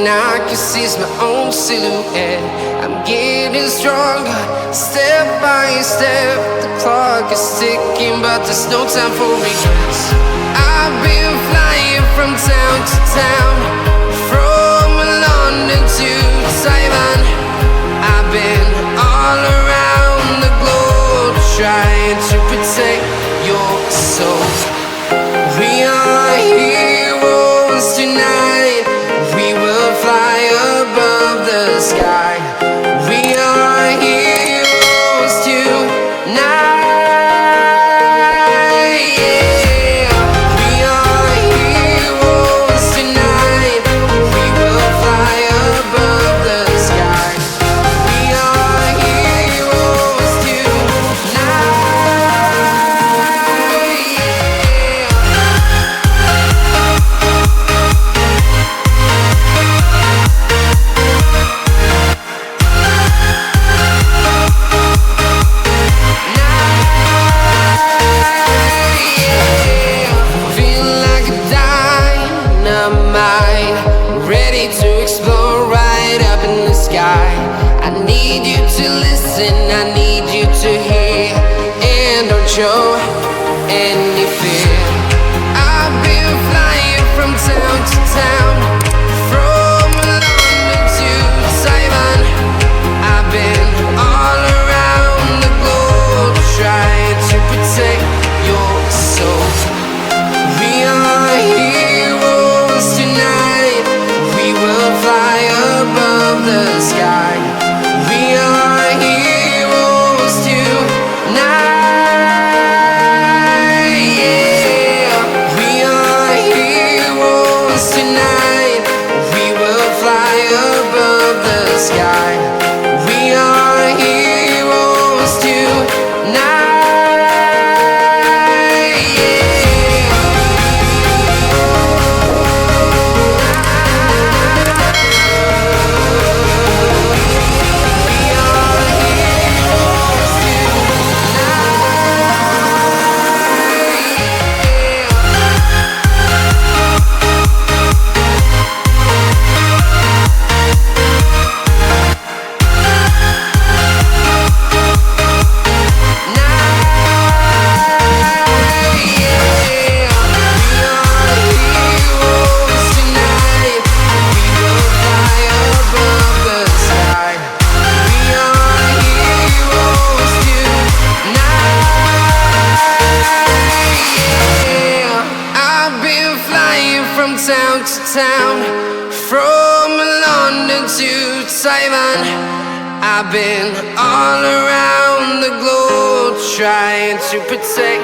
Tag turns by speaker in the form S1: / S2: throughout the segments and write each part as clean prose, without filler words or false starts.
S1: I can see my own silhouette. I'm getting stronger, step by step. The clock is ticking, but there's no time for regrets. I've been flying from town to town, from London to Taiwan. I've been all around the globe, trying to protect your soul. We are heroes tonight. We will fly above the sky. We are heroes tonight. Yeah. We are heroes tonight. We will fly above the sky. We are heroes tonight. Ready to explore right up in the sky. I need you to listen, I need you to hear, and don't show any fear. I've been flying from town to town, from London to Taiwan. I've been all around the globe, trying to protect your soul. We are heroes tonight. We will fly above the sky. We are heroes tonight. Yeah. We are heroes tonight. We will fly above the sky. We are heroes tonight. Town to town, from London to Taiwan. I've been all around the globe, trying to protect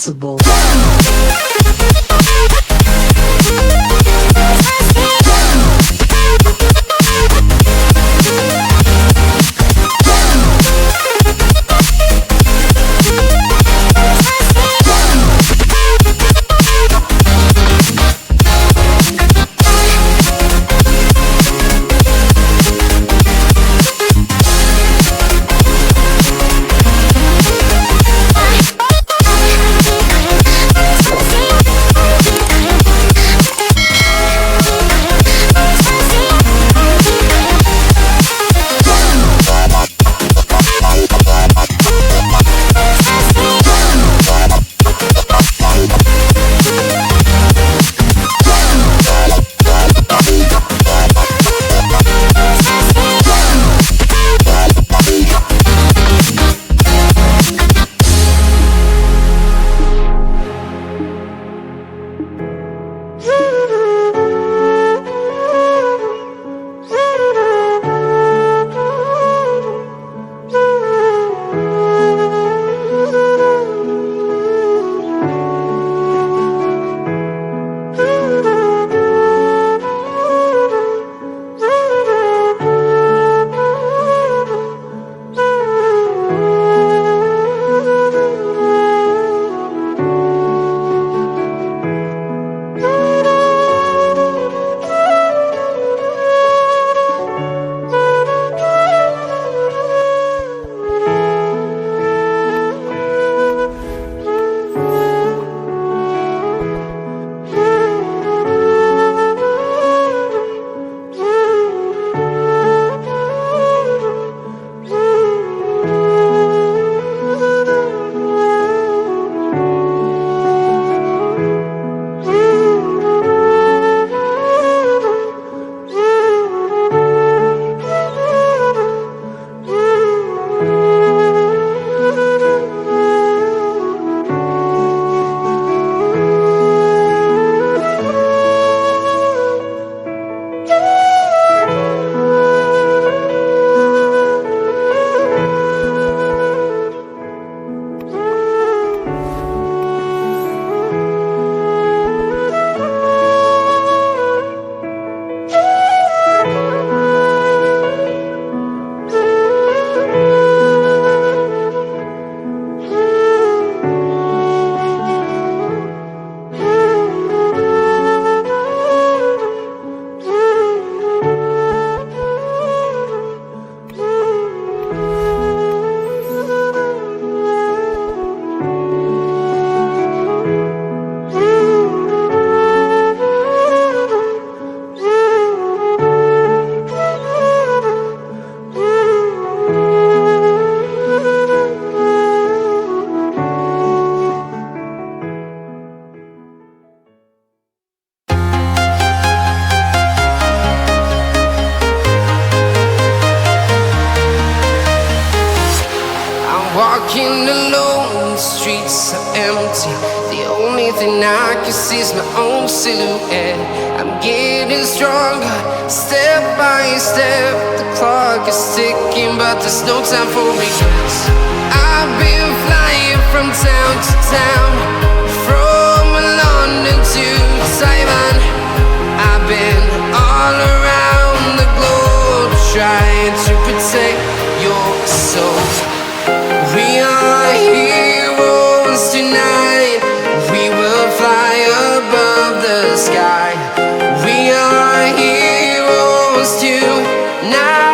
S2: possible.
S1: Walking alone, the streets are empty. The only thing I can see is my own silhouette. I'm getting stronger, step by step. The clock is ticking, but there's no time for regrets. I've been flying from town to town, from London to Taiwan. I've been all around the globe, trying to protect your soul. We are heroes tonight. We will fly above the sky. We are heroes tonight.